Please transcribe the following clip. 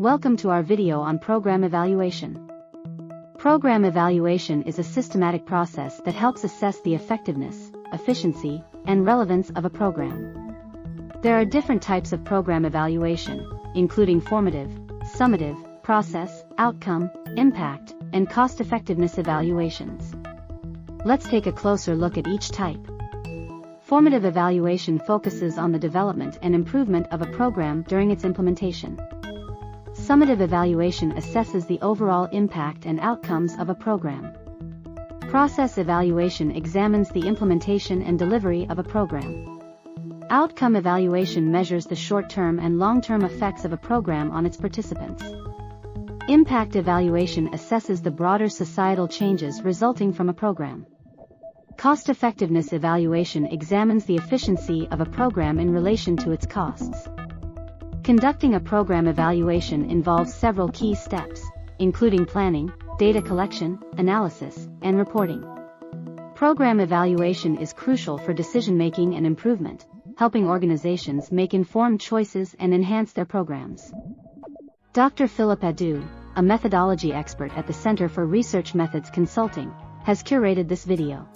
Welcome to our video on program evaluation. Program evaluation is a systematic process that helps assess the effectiveness, efficiency, and relevance of a program. There are different types of program evaluation, including formative, summative, process, outcome, impact, and cost-effectiveness evaluations. Let's take a closer look at each type. Formative evaluation focuses on the development and improvement of a program during its implementation. Summative evaluation assesses the overall impact and outcomes of a program. Process evaluation examines the implementation and delivery of a program. Outcome evaluation measures the short-term and long-term effects of a program on its participants. Impact evaluation assesses the broader societal changes resulting from a program. Cost-effectiveness evaluation examines the efficiency of a program in relation to its costs. Conducting a program evaluation involves several key steps, including planning, data collection, analysis, and reporting. Program evaluation is crucial for decision-making and improvement, helping organizations make informed choices and enhance their programs. Dr. Philip Adu, a methodology expert at the Center for Research Methods Consulting, has curated this video.